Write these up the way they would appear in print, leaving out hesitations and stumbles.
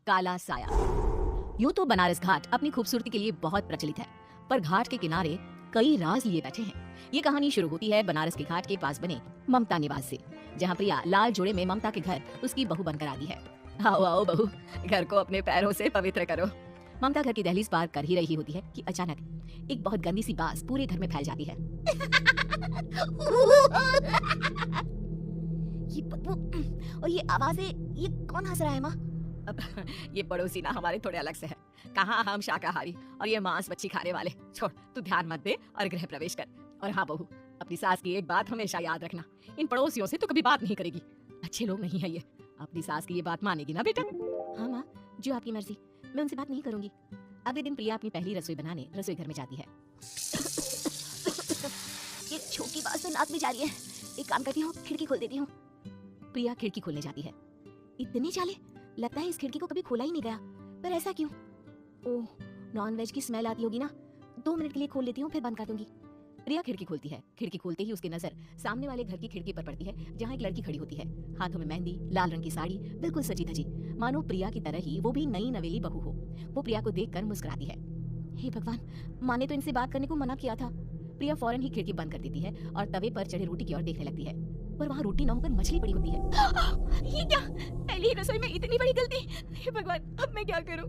काला साया। यूं तो बनारस घाट अपनी खूबसूरती के लिए बहुत प्रचलित है, पर घाट के किनारे कई राज लिए बैठे हैं। ये कहानी शुरू होती है बनारस के घाट के पास बने ममता निवास से, जहाँ प्रिया लाल जोड़े में ममता के घर उसकी बहू बनकर आती है। आओ आओ बहू, घर को अपने पैरों से पवित्र करो। ममता घर की दहलीज पार कर ही रही होती है कि अचानक एक बहुत गंदी सी बास पूरे घर में फैल जाती है। ये बदबू और ये आवाजें, ये कौन हंस रहा है माँ? ये पड़ोसी ना हमारे थोड़े अलग से है। कहाँ हम शाकाहारी और ये मांस मच्छी खाने वाले। छोड़, तू ध्यान मत दे और गृह प्रवेश कर। और हाँ बहू, अपनी सास की एक बात हमेशा याद रखना, इन पड़ोसियों से तो कभी बात नहीं करेगी। अच्छे लोग नहीं है ये। अपनी सास की ये बात मानेगी ना बेटा? हाँ माँ, जो आपकी मर्जी, मैं उनसे बात नहीं करूंगी। अगले दिन प्रिया अपनी पहली रसोई बनाने रसोई घर में जाती है। ये छोटी बात तो नाक में जा रही है। एक काम करती हूँ, खिड़की खोल देती हूँ। प्रिया खिड़की खोलने जाती है। इतने चाले, लगता है इस खिड़की को कभी खोला ही नहीं गया। पर ऐसा क्यों? ओह, नॉनवेज की स्मेल आती होगी ना। 2 मिनट के लिए खोल लेती हूँ, फिर बंद कर दूंगी। प्रिया खिड़की खोलती है। खिड़की खोलते ही उसकी नजर सामने वाले घर की खिड़की पर पड़ती है, जहाँ एक लड़की खड़ी होती है। हाथों में मेहंदी, लाल रंग की साड़ी, बिल्कुल सजी धजी, मानो प्रिया की तरह ही वो भी नई नवेली बहू हो। वो प्रिया को देखकर मुस्कुराती है। हे भगवान, माँ ने तो इनसे बात करने को मना किया था। प्रिया फौरन ही खिड़की बंद कर देती है और तवे पर चढ़े रोटी की ओर देखने लगती है, पर वहाँ रोटी न होकर मछली पड़ी होती है। ये क्या? पहली ही रसोई में इतनी बड़ी गलती। हे भगवान, अब मैं क्या करूं?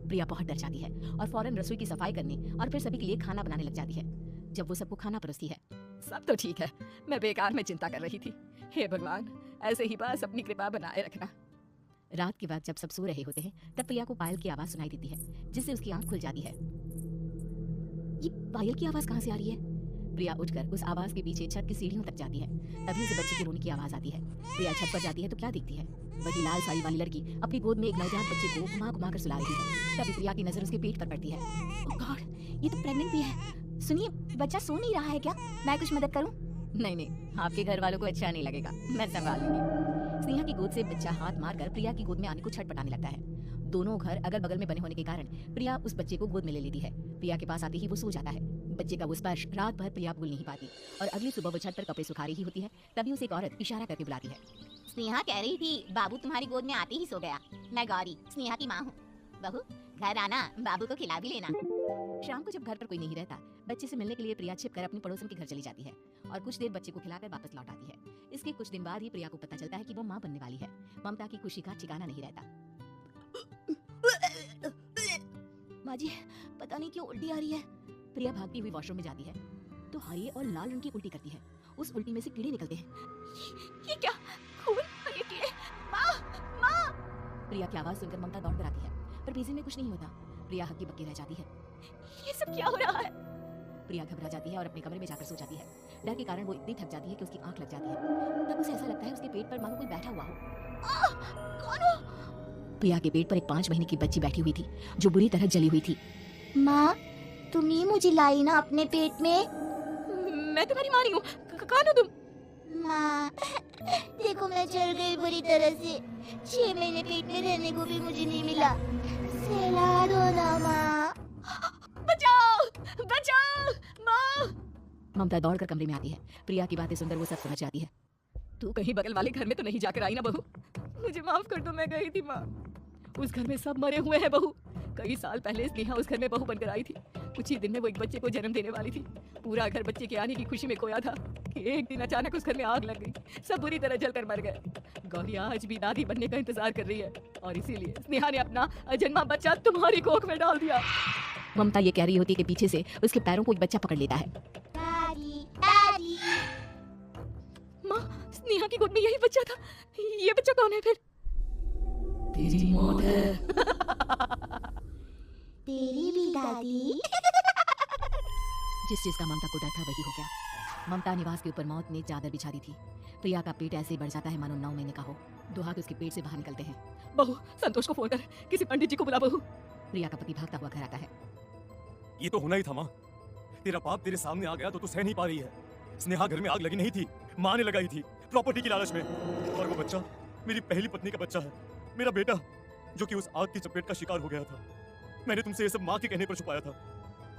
प्रिया बहुत डर जाती है और फौरन रसोई की सफाई करने और फिर सभी के लिए खाना बनाने लग जाती है। जब वो सबको खाना परोसती है, सब तो ठीक है, मैं बेकार में चिंता कर रही थी। हे भगवान, ऐसे ही बस अपनी कृपा बनाए रखना। रात के बाद जब सब सो रहे होते हैं, तब प्रिया को पायल की आवाज सुनाई देती है, जिससे उसकी आंख खुल जाती है। ये पायल की आवाज कहाँ से आ रही है? प्रिया उठकर उस आवाज के पीछे छत की सीढ़ियों तक जाती है। तभी उसे बच्चे के रोने की आवाज आती है। प्रिया छत पर जाती है तो क्या देखती है? वही लाल साड़ी वाली लड़की अपनी गोद में एक नवजात बच्चे को घुमा घुमा कर सुला रही है। तभी प्रिया की नजर उसके पेट पर पड़ती है। ओह गॉड, ये तो प्रेग्नेंट भी है। सुनिए, बच्चा सो नहीं रहा है क्या? मैं कुछ मदद करूं? नहीं नहीं, आपके घर वालों को अच्छा नहीं लगेगा, मैं संभाल लूंगी। स्नेहा की गोद से बच्चा हाथ मारकर प्रिया की गोद में आने को छटपटाने लगता है। दोनों घर अगल बगल में बने होने के कारण प्रिया उस बच्चे को गोद में ले लेती है। प्रिया के पास आते ही वो सो जाता है। बच्चे का वो स्पर्श रात भर प्रिया भूल नहीं पाती और अगली सुबह वो छत पर कपड़े सुखा रही होती है। तभी उसे एक औरत इशारा करके बुलाती है। स्नेहा कह रही थी बाबू तुम्हारी गोद में आते ही सो गया। मैं गौरी, स्नेहा की माँ हूँ। बहू, घर आना, बाबू को खिला भी लेना। शाम को जब घर पर कोई नहीं रहता, बच्चे से मिलने के लिए प्रिया छिपकर अपनी पड़ोसन के घर चली जाती है और कुछ देर बच्चे को खिलाकर वापस लौट आती है। इसके कुछ दिन बाद ही प्रिया को पता चलता है कि वो माँ बनने वाली है। ममता की खुशी का ठिकाना नहीं रहता। माँ जी, पता नहीं क्यों उल्टी आ रही है। प्रिया भागती हुई वॉशरूम में जाती है तो हरे और लाल रंग की उल्टी करती है। उस उल्टी में से कीड़े निकलते हैं। ये क्या? खून और ये कीड़े! माँ, माँ! प्रिया की आवाज सुनकर ममता दौड़ कर आती है, पर बेसिन में कुछ नहीं होता। प्रिया हक्की बक्की रह जाती है। ये सब क्या हो रहा है? प्रिया घबरा जाती है और अपने कमरे में जाकर सो जाती है। डर के कारण वो इतनी थक जाती है कि उसकी आंख लग जाती है। तब उसे ऐसा लगता है उसके पेट पर मानो कोई बैठा हुआ हो। कौन हो? प्रिया के पेट पर एक 5 महीने की बच्ची बैठी हुई थी, जो बुरी तरह जली हुई थी। माँ, तुम ही मुझे लाई ना अपने पेट में? मैं तुम्हारी माँ नहीं हूँ। कौन हो तुम? माँ, देखो मैं जल गई बुरी तरह से। 6 महीने पेट में रहने को भी मुझे नहीं मिला। सहला दो ना माँ। बचाओ, बचाओ, माँ! ममता दौड़कर कमरे में आती है। प्रिया की बातें सुनकर वो सब समझ जाती है। तू कहीं बगल वाले घर में तो नहीं जाकर आई ना बहू? मुझे माफ कर दो, मैं गई थी माँ। उस घर में सब मरे हुए हैं बहू। कई साल पहले स्नेहा उस घर में बहू बनकर आई थी। कुछ ही दिन में वो एक बच्चे को जन्म देने वाली थी। पूरा घर बच्चे के आने की खुशी में खोया था कि एक दिन अचानक उस घर में आग लग गई। सब बुरी तरह जलकर मर गए। गौरी आज भी दादी बनने का इंतजार कर रही है और इसीलिए स्नेहा ने अपना अजन्मा बच्चा तुम्हारी कोख में डाल दिया। ममता ये कह रही होती है कि पीछे से उसके पैरों को एक बच्चा पकड़ लेता है। दादी, दादी। माँ, स्नेहा की गोद में यही बच्चा था। ये बच्चा कौन है फिर? तेरी मौत है। तेरी भी दादी। जिस चीज का ममता को डर था वही हो गया। ममता निवास के ऊपर मौत ने चादर बिछा दी थी। प्रिया का पेट ऐसे ही बढ़ जाता है मानो 9 महीने का हो। 2 हाथ उसके पेट से बाहर निकलते हैं। बहू, संतोष को फोन कर, किसी पंडित जी को बुला बहू। प्रिया का पति भागता हुआ घर आता है। ये तो होना ही था माँ। तेरा बाप तेरे सामने आ गया तो तू सह नहीं पा रही है। स्नेहा घर में आग लगी नहीं थी, माँ ने लगाई थी, प्रॉपर्टी की लालच में। और वो बच्चा मेरी पहली पत्नी का बच्चा है, मेरा बेटा, जो कि उस आग की चपेट का शिकार हो गया था। मैंने तुमसे ये सब माँ के कहने पर छुपाया था।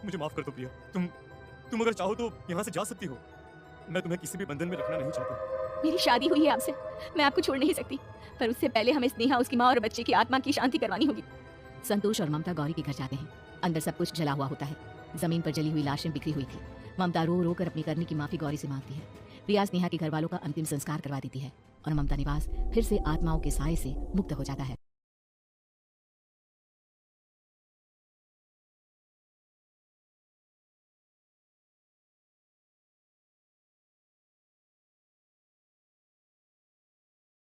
मुझे माफ कर दो प्रिया। तुम अगर चाहो तो यहाँ से जा सकती हो। मैं तुम्हें किसी भी बंधन में रखना नहीं चाहता। मेरी शादी हुई है आपसे, मैं आपको छोड़ नहीं सकती, पर उससे पहले हमें स्नेहा, उसकी माँ और बच्चे की आत्मा की शांति करवानी होगी। संतोष और ममता गौरी के घर जाते हैं। अंदर सब कुछ जला हुआ होता है। जमीन पर जली हुई लाशें बिखरी हुई थी। ममता रो रो कर अपनी करनी की माफी गौरी से मांगती है। प्रिया स्नेहा के घर वालों का अंतिम संस्कार करवा देती है और ममता निवास फिर से आत्माओं के साए से मुक्त हो जाता है।